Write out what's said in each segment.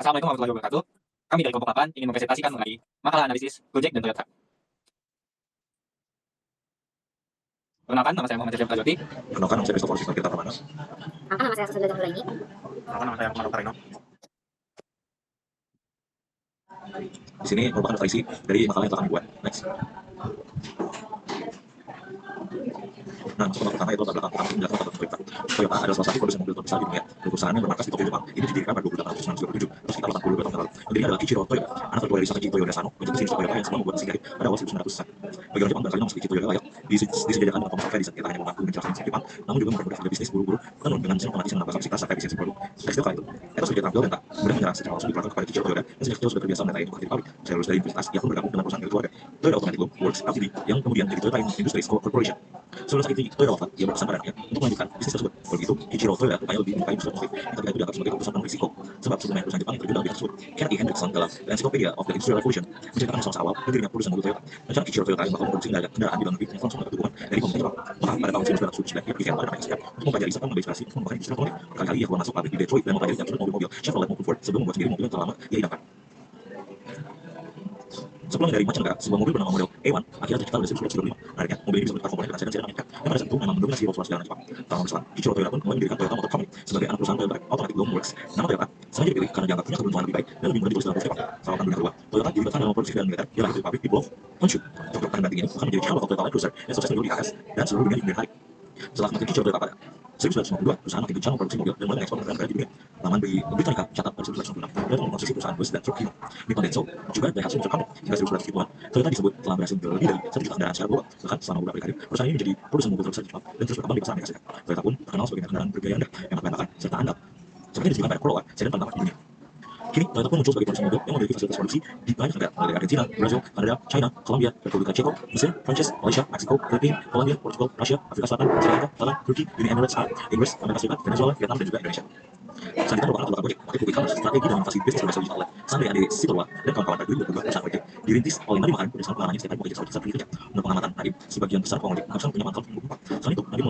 Assalamualaikum warahmatullahi wabarakatuh. Kami dari kelompok 8 ingin mempresentasikan mengenai makalah analisis Gojek dan Toyota. Perkenalkan, nama saya Muhammad Syarif Kajoti. Perkenalkan, nama saya Christopher Siswa Tirta Pramana. Nama saya Susanna Jamhulaini. Perkenalkan, nama saya Muhammad Tarino. Di sini merupakan referensi dari makalah yang telah kami buat. Next. Nah, masuk ke pertama yaitu latar belakang pertama menjelaskan tentang Toyota. Toyota adalah salah satu produsen mobil terbesar di dunia. Perusahaannya bermarkas di Tokyo, Jepang. Ini didirikan pada 2897 atau sekitar 82 tahun lalu. Pendirinya adalah Kiichiro Toyoda, anak tertua dari Sakaji Toyoda Sano, menjadi mesin Toyota yang semua membuat mesin dari pada awal 1900-an. Bagi orang Jepang, barangkali nama Kiichiro Toyoda layak disejajarkan dengan Thomas Edison. Kita hanya mengaku menjelaskan mesin Jepang, namun juga mempermudah kerja bisnis buru-buru penuh dengan mesin otomatis yang menambah kapasitas serta efisiensi produk. Tekstil kala itu, etos kerja terampil dan tak mudah menyerah secara langsung dipelajari kepada Kiichiro Toyoda, dan sejak kecil sudah terbiasa mendatangi edukasi di pabrik. Saya lulus dari universitas, ia pun bergabung dengan perusahaan milik keluarga, Toyota Automatic Works Ltd, yang kemudian menjadi Toyota Industries Corporation. Sebelum saat itu, Toyota wafat, ia berpesan pada anaknya untuk melanjutkan bisnis tersebut. Begitu, Kiichiro Toyoda rupanya lebih menyukai industri otomotif, yang ketika itu dianggap sebagai perusahaan penuh risiko. Sebab sebelumnya perusahaan Jepang yang terjun dalam bidang tersebut, Kenneth E. Hendrickson dalam Encyclopedia of the Industrial Revolution menceritakan masa awal berdirinya perusahaan mobil Toyota. Rencana Kiichiro Toyoda yang bakal memproduksi kendaraan di dalam negeri yang langsung mendapat dukungan dari pemerintah Jepang. Maka pada tahun 1909, ia berikan pada Amerika Serikat untuk mempelajari serta mengambil inspirasi untuk mengembangkan industri otomotif. Berkali-kali ia keluar masuk pabrik di Detroit dan mempelajari jangkauan mobil-mobil Chevrolet maupun Ford sebelum membuat sendiri mobil yang terlama ia idamkan. Sebelum dari mancanegara, sebuah mobil bernama model A1 akhirnya tercipta pada 1935. Menariknya, mobil ini bisa bertukar komponen dengan sedan Amerika, yang pada saat itu memang mendominasi Rolls-Royce jalanan Jepang. Tahun berselang, Kiichiro Toyoda pun kembali mendirikan Toyota Motor Company sebagai anak perusahaan Toyota Automatic Works. Nama Toyota sengaja dipilih karena dianggap punya keberuntungan lebih baik dan lebih mudah ditulis dalam bahasa Jepang. Sorotan dunia kedua, Toyota dilibatkan dalam produksi kendaraan militer. Ia lahir dari pabrik di Bluff, Honshu. Tokyo Kanban tinggi ini akan menjadi cikal bakal Toyota Land Cruiser yang sukses menjual di AS dan seluruh dunia di kemudian hari. Setelah kematian Kiichiro Toyoda pada 1992, perusahaan makin gencar memproduksi mobil dan mulai mengekspor kendaraan berat di dunia. Laman Britannica catat pada 1996, Toyota memposisi perusahaan bus dan truk Hino. Nippon Denso juga Daihatsu Motor Company. Hingga 1970-an, Toyota disebut telah berhasil menjual lebih dari 1 juta kendaraan secara global. Bahkan selama beberapa kali, perusahaan ini menjadi produsen mobil terbesar di Jepang dan terus berkembang di pasar Amerika Serikat. Toyota pun terkenal sebagai kendaraan bergaya rendah, hemat bahan bakar, serta andal. Seperti disebutkan pada Corolla, sedan paling tampak di dunia. Kini, Toyota pun muncul sebagai produsen mobil yang memiliki fasilitas produksi di banyak negara, mulai dari Argentina, Brazil, Kanada, China, Colombia, Republika Ceko, Mesir, Prancis, Malaysia, Meksiko, Filipina, Polandia, Portugal, Rusia, Afrika Selatan, Sri Lanka, Thailand, Turki, Uni Emirat Arab, Inggris, Amerika Serikat, Venezuela, Vietnam, dan juga Indonesia. Selanjutnya merupakan latar Gojek, market publik e-commerce, strategi dan inovasi bisnis berbasis digital. Sandri Ade Sitorwa dan kawan-kawan pada 2022 perusahaan Gojek dirintis oleh Nadiem Makarim berdasarkan pengalamannya setiap hari bekerja saat kerja. Menurut pengamatan Nadiem, sebagian besar perusahaan Gojek menghabiskan punya manfaat untuk upah. Selain itu, Nadiem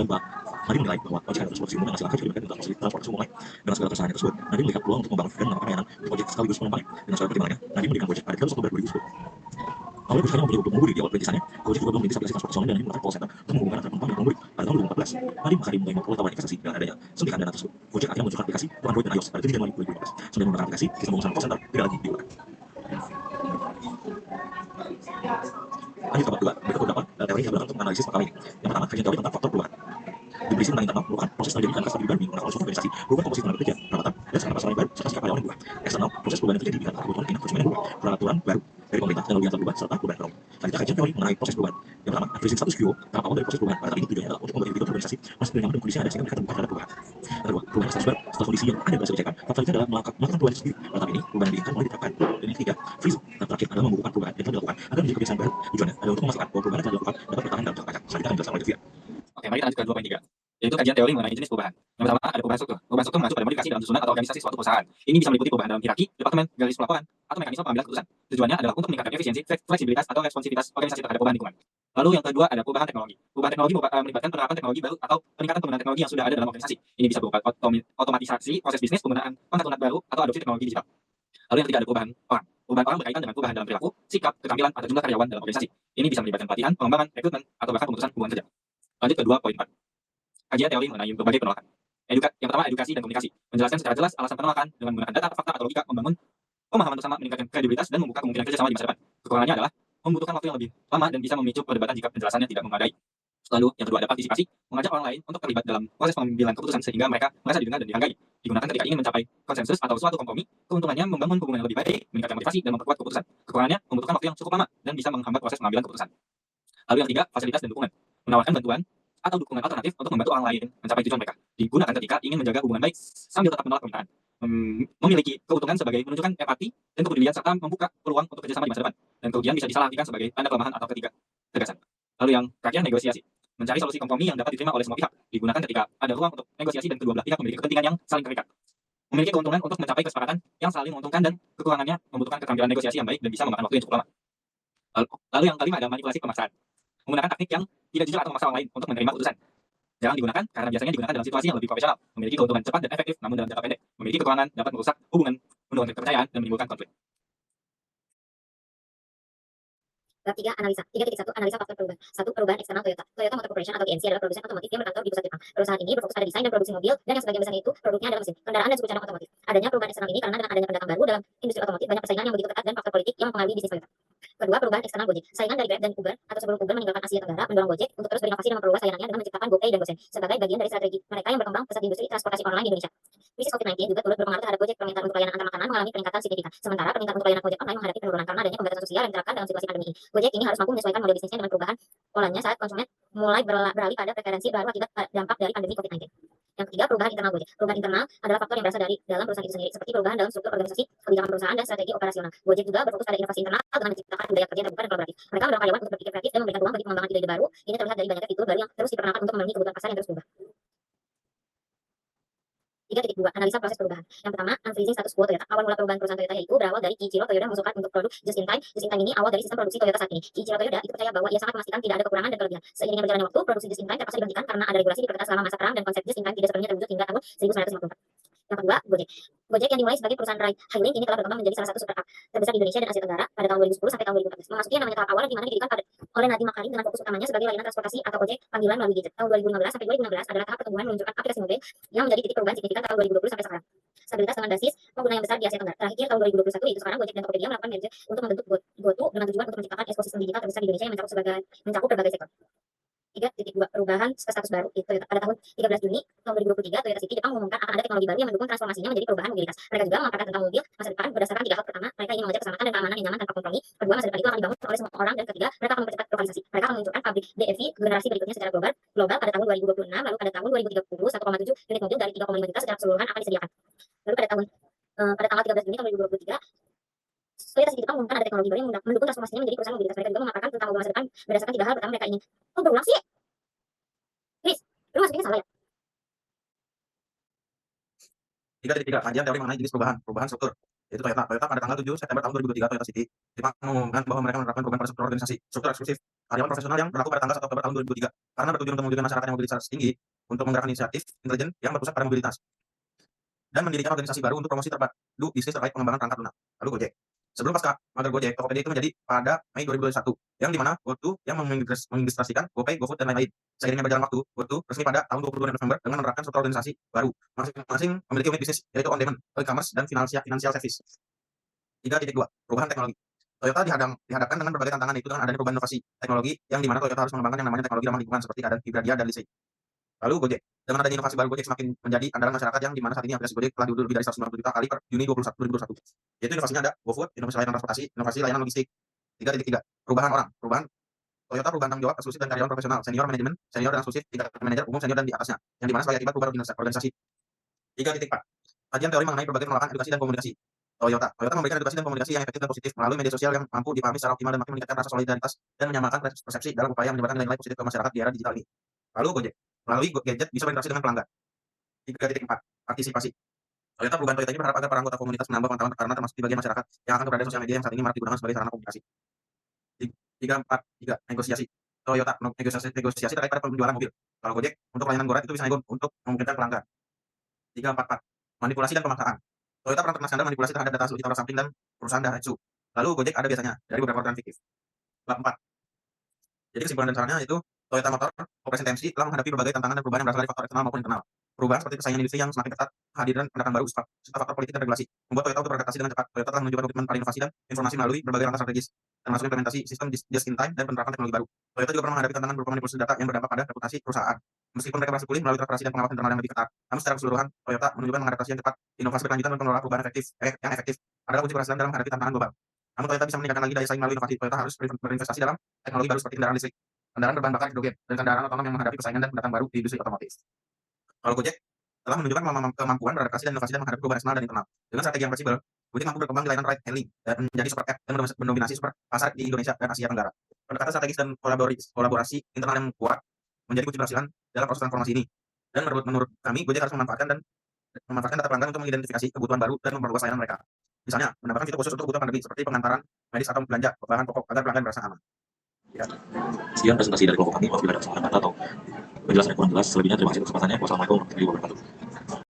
menilai bahwa Gojek adalah transportasi umum yang menghasilkan kecuali dalam transportasi umum lain. Dengan segala keresahannya tersebut, Nadiem melihat peluang untuk membangun dan menambahkan layanan untuk Gojek sekaligus penumpangnya. Dengan segala pertimbangannya, Nadiem mendirikan Gojek pada 13 Oktober 2010. Awalnya Gojek hanya mempunyai 20 pengemudi di awal perintisannya. Gojek juga belum merintis aplikasi transportasi online dan menggunakan call center untuk menghubungkan antara penumpang dan pengemudi. Pada tahun 2014, Nadiem Makarim mulai memperoleh tawaran investasi dengan adanya suntikan dana tersebut. Gojek akhirnya meluncurkan aplikasi untuk Android dan iOS pada 7 Januari 2015. Selain menggunakan aplikasi, sistem pemesanan call center tidak lagi digunakan. Lanjut ke bab 2, berikut beberapa teori yang belakang untuk menganalisis makalah ini. Yang pertama, kajian teori tentang faktor perubahan. Definisi tentang internal merupakan proses terjadi karena strategi baru menggunakan suatu organisasi, perubahan komposisi tenaga kerja, perawatan, dan sarana prasarana yang baru, serta sikap karyawan yang berubah. Eksternal, proses perubahan yang terjadi karena kebutuhan minat konsumen yang berubah, peraturan baru dari pemerintah, teknologi yang telah berubah, serta perubahan ekonomi. Selanjutnya, kajian teori mengenai proses perubahan. Yang pertama, unfreezing status quo, tahap awal dari proses perubahan. Pada tahap ini tujuannya adalah untuk membuat individu organisasi masih nyaman dengan kondisi yang ada sehingga mereka terbuka terhadap perubahan. Yang kedua, perubahan status baru setelah kondisi yang ada berhasil dicekkan. Tahap selanjutnya adalah melakukan perubahan itu sendiri. Pada tahap ini, perubahan yang diinginkan mulai diterapkan. Dan yang ketiga, freeze. Tahap terakhir adalah membukukan perubahan yang telah dilakukan agar menjadi kebiasaan baru. Tujuannya adalah untuk memastikan bahwa perubahan yang telah dilakukan dapat bertahan dalam jangka panjang. Selanjutnya akan dijelaskan oleh Devia. Oke, mari kita lanjut ke 2.3, yaitu kajian teori mengenai jenis perubahan. Yang pertama ada perubahan struktur. Perubahan struktur mengacu pada modifikasi dalam susunan atau organisasi suatu perusahaan. Ini bisa meliputi perubahan dalam hierarki, departemen, garis pelaporan, atau mekanisme pengambilan keputusan. Tujuannya adalah untuk meningkatkan efisiensi, fleksibilitas, atau responsivitas organisasi terhadap perubahan lingkungan. Lalu yang kedua ada perubahan teknologi. Perubahan teknologi melibatkan penerapan teknologi baru atau peningkatan penggunaan teknologi yang sudah ada dalam organisasi. Ini bisa berupa otomatisasi proses bisnis, penggunaan kontak lunak baru, atau adopsi teknologi digital. Lalu yang ketiga ada perubahan orang. Perubahan orang berkaitan dengan perubahan dalam perilaku, sikap, keterampilan, atau jumlah karyawan dalam organisasi. Ini bisa melibatkan pelatihan, pengembangan, rekrutmen, atau bahkan pemutusan hubungan kerja. Lanjut ke 2.4. Kajian teori mengenai berbagai penolakan. Yang pertama, edukasi dan komunikasi. Menjelaskan secara jelas alasan penolakan dengan menggunakan data, fakta, atau logika, membangun pemahaman bersama, meningkatkan kredibilitas, dan membuka kemungkinan kerjasama di masa depan. Kekurangannya adalah membutuhkan waktu yang lebih lama dan bisa memicu perdebatan jika penjelasannya tidak memadai. Lalu yang kedua ada partisipasi, mengajak orang lain untuk terlibat dalam proses pengambilan keputusan sehingga mereka merasa didengar dan dihargai. Digunakan ketika ingin mencapai konsensus atau suatu kompromi. Keuntungannya membangun hubungan yang lebih baik, meningkatkan motivasi, dan memperkuat keputusan. Kekurangannya membutuhkan waktu yang cukup lama dan bisa menghambat proses pengambilan keputusan. Lalu yang ketiga, fasilitas dan dukungan. Menawarkan bantuan atau dukungan alternatif untuk membantu orang lain mencapai tujuan mereka. Digunakan ketika ingin menjaga hubungan baik sambil tetap menolak permintaan. Memiliki keuntungan sebagai menunjukkan empati dan kepedulian serta membuka peluang untuk kerjasama di masa depan. Dan kerugian bisa disalahartikan sebagai tanda kelemahan atau ketidaktegasan. Lalu yang terakhir, negosiasi. Mencari solusi kompromi yang dapat diterima oleh semua pihak. Digunakan ketika ada ruang untuk negosiasi dan kedua belah pihak memiliki kepentingan yang saling terikat. Memiliki keuntungan untuk mencapai kesepakatan yang saling menguntungkan dan kekurangannya membutuhkan keterampilan negosiasi yang baik dan bisa memakan waktu yang cukup lama. Lalu yang kelima ada manipulasi pemaksaan. Menggunakan teknik yang tidak jujur atau memaksa orang lain untuk menerima keputusan. Jarang digunakan karena biasanya digunakan dalam situasi yang lebih profesional, memiliki keuntungan cepat dan efektif namun dalam jangka pendek, memiliki kekurangan dapat merusak hubungan menurunkan kepercayaan, dan menimbulkan konflik. Bab 3. Analisa. 3.1. Analisa faktor perubahan. 1. Perubahan eksternal Toyota. Toyota Motor Corporation atau TMC adalah produsen otomotif yang berkantor di pusat Jepang. Perusahaan ini berfokus pada desain dan produksi mobil, dan yang sebagian besarnya itu produknya adalah mesin, kendaraan, dan suku cadang otomotif. Adanya perubahan eksternal ini karena dengan adanya pendatang baru dalam industri otomotif, banyak persaingan yang begitu ketat dan faktor politik yang mempengaruhi bisnis Toyota. Kedua, perubahan eksternal Gojek. Saingan dari Grab dan Uber atau sebelum Uber meninggalkan Asia Tenggara mendorong Gojek untuk terus berinovasi dan memperluas layanannya dengan menciptakan GoPay dan GoSend sebagai bagian dari strategi mereka yang berkembang pesat di industri transportasi online di Indonesia. Krisis COVID-19 juga turut berpengaruh terhadap Gojek. Permintaan untuk layanan antar makanan mengalami peningkatan signifikan, sementara permintaan untuk layanan ojek online menghadapi penurunan karena adanya pembatasan sosial yang diterapkan dalam situasi pandemi ini. Gojek ini harus mampu menyesuaikan model bisnisnya dengan perubahan polanya saat konsumen mulai beralih pada preferensi baru akibat dampak dari pandemi COVID-19. Yang ketiga, perubahan internal Gojek. Perubahan internal adalah faktor yang berasal dari dalam perusahaan itu sendiri, seperti perubahan dalam struktur organisasi, kebijakan perusahaan, dan strategi operasional. Gojek juga berfokus pada inovasi internal dengan menciptakan budaya kerja terbuka dan kolaboratif. Mereka mendorong karyawan untuk berpikir kreatif dan memberikan ruang bagi pengembangan ide-ide baru. Ini terlihat dari banyaknya fitur baru yang terus diperkenalkan untuk memenuhi kebutuhan pasar yang terus berubah. 3.2. Analisa proses perubahan. Yang pertama, unfreezing status quo Toyota. Awal mula perubahan perusahaan Toyota yaitu berawal dari Kiichiro Toyoda mengusulkan untuk produk just in time. Just in time ini awal dari sistem produksi Toyota saat ini. Kiichiro Toyoda itu percaya bahwa ia sangat memastikan tidak ada kekurangan dan kelebihan. Seiringnya berjalannya waktu, produksi just in time terpaksa dihentikan karena ada regulasi diperketat selama masa perang, dan konsep just in time tidak sepenuhnya terwujud hingga tahun 1954. Yang kedua, Gojek. Gojek yang dimulai sebagai perusahaan ride hailing ini telah berkembang menjadi salah satu super app terbesar di Indonesia dan Asia Tenggara pada tahun 2010 sampai tahun 2014. Memasuki yang namanya tahap awal di mana didirikan oleh Nadiem Makarim dengan fokus utamanya sebagai layanan transportasi atau ojek panggilan melalui gadget. Tahun 2015 sampai 2016 adalah tahap pertumbuhan meluncurkan aplikasi mobil yang menjadi titik perubahan signifikan tahun 2020 sampai sekarang. Stabilitas dengan basis pengguna yang besar di Asia Tenggara. Terakhir tahun 2021 yaitu sekarang Gojek dan Tokopedia melakukan merger untuk membentuk GoTo dengan tujuan untuk menciptakan ekosistem digital terbesar di Indonesia yang mencakup berbagai sektor. 3.2. Perubahan ke status baru di Toyota. Pada tahun 13 Juni tahun 2023, Toyota City Jepang mengumumkan akan ada teknologi baru yang mendukung transformasinya menjadi perubahan mobilitas. Mereka juga memaparkan tentang mobil masa depan berdasarkan 3 hal. Pertama, mereka ingin mengajak keselamatan dan keamanan yang nyaman tanpa kompromi. Kedua, masa depan itu akan dibangun oleh semua orang. Dan ketiga, mereka akan mempercepat lokalisasi. Mereka akan meluncurkan pabrik BEV generasi berikutnya secara global pada tahun 2026, lalu pada tahun 2030 1,7 unit mobil dari 3,5 juta secara keseluruhan akan disediakan. Lalu pada tanggal 13 Juni tahun 2023, Toyota City Jepang mengumumkan ada teknologi baru yang mendukung transformasinya menjadi perusahaan mobilitas. Mereka juga memaparkan tentang mobil masa depan berdasarkan 3 hal. Pertama, mereka ingin berulang sih. Chris, lu masukinnya salah ya? 3.3. Kajian teori mengenai jenis perubahan struktur, yaitu Toyota. Pada tanggal 7 September tahun 2023, Toyota City Jepang mengumumkan bahwa mereka menerapkan perubahan pada struktur organisasi, struktur eksklusif karyawan profesional yang berlaku pada tanggal 1 Oktober tahun 2003 karena bertujuan untuk mewujudkan masyarakat yang mobilitas tinggi untuk menggerakkan inisiatif intelijen yang berpusat pada mobilitas dan mendirikan organisasi baru untuk promosi terpadu bisnis terkait pengembangan perangkat lunak. Lalu Gojek. Sebelum pasca mager Gojek, Tokopedia itu menjadi pada Mei 2021, yang dimana GoTo yang mengintegrasikan GoPay, GoFood, dan lain-lain. Seiringnya berjalan waktu, GoTo resmi pada tahun 22 November dengan menerapkan struktur organisasi baru. Masing-masing memiliki unit bisnis, yaitu on-demand, e-commerce, dan financial service. 3.2. Perubahan teknologi. Toyota dihadapkan dengan berbagai tantangan, itu dengan adanya perubahan inovasi teknologi, yang dimana Toyota harus mengembangkan yang namanya teknologi ramah lingkungan seperti keadaan hibradia dan listrik. Lalu Gojek. Dengan adanya inovasi baru, Gojek semakin menjadi andalan masyarakat, yang dimana saat ini aplikasi Gojek telah diunduh lebih dari 190 juta kali per Juni 2021. Yaitu inovasinya ada GoFood, inovasi layanan transportasi, inovasi layanan logistik. 3.3. Perubahan orang. Toyota perubahan tanggung jawab eksklusif dan karyawan profesional, senior manajemen, senior dan eksklusif, tingkat manajer umum, senior dan di atasnya, yang dimana sebagai akibat perubahan organisasi. 3.4. Kajian teori mengenai berbagai penolakan edukasi dan komunikasi. Toyota memberikan edukasi dan komunikasi yang efektif dan positif melalui media sosial yang mampu dipahami secara optimal dan makin meningkatkan rasa solidaritas dan menyamakan persepsi dalam upaya menyebarkan nilai-nilai positif ke masyarakat di era digital ini. Lalu Gojek. Melalui gadget bisa berinteraksi dengan pelanggan. 3.4. Partisipasi. Perubahan Toyota ini berharap agar para anggota komunitas menambah pengetahuan karena termasuk di bagian masyarakat yang akan berada di sosial media yang saat ini marak digunakan sebagai sarana komunikasi. 3. Negosiasi. Toyota negosiasi terkait pada penjualan mobil. Kalau Gojek untuk layanan Gorat itu bisa nego untuk memungkinkan pelanggan. 3.4. Manipulasi dan pemaksaan. Toyota pernah terkena skandal manipulasi terhadap data Tower Sampling dan perusahaan Daihatsu. Lalu Gojek ada biasanya dari beberapa organ fiktif. 4. Jadi kesimpulan dan sarannya itu Toyota Motor Corporation TMC telah menghadapi berbagai tantangan dan perubahan yang berasal dari faktor eksternal maupun internal. Perubahan seperti persaingan industri yang semakin ketat, kehadiran pendatang baru, serta faktor politik dan regulasi membuat Toyota untuk beradaptasi dengan cepat. Toyota telah menunjukkan komitmen pada inovasi dan informasi melalui berbagai langkah strategis, termasuk implementasi sistem just in time dan penerapan teknologi baru. Toyota juga pernah menghadapi tantangan berupa manipulasi data yang berdampak pada reputasi perusahaan. Meskipun mereka berhasil pulih melalui transparansi dan pengawasan internal yang lebih ketat, namun secara keseluruhan Toyota menunjukkan mengadaptasi yang cepat, inovasi berkelanjutan dan pengelolaan perubahan yang efektif adalah kunci keberhasilan dalam menghadapi tantangan global. Namun Toyota bisa meningkatkan lagi daya saing melalui inovasi. Toyota harus berinvestasi dalam teknologi baru seperti kendaraan listrik, kendaraan berbahan bakar hidrogen, dan kendaraan otonom yang menghadapi persaingan dan pendatang baru di industri otomotif. Kalau Gojek telah menunjukkan kemampuan beradaptasi dan inovasi dan menghadapi perubahan eksternal dan internal. Dengan strategi yang fleksibel, Gojek mampu berkembang di layanan ride hailing dan menjadi super app yang mendominasi super pasar di Indonesia dan Asia Tenggara. Pendekatan strategis dan kolaborasi internal yang kuat menjadi kunci keberhasilan dalam proses transformasi ini. Dan menurut kami, Gojek harus memanfaatkan data pelanggan untuk mengidentifikasi kebutuhan baru dan memperluas layanan mereka. Misalnya, menambahkan fitur khusus untuk kebutuhan pandemi seperti pengantaran medis atau belanja bahan pokok agar pelanggan merasa aman. Ya. Sekian presentasi dari kelompok kami. Apabila ada kesalahan kata atau penjelasan yang kurang jelas, selebihnya terima kasih atas kesempatannya. Wassalamualaikum warahmatullahi wabarakatuh.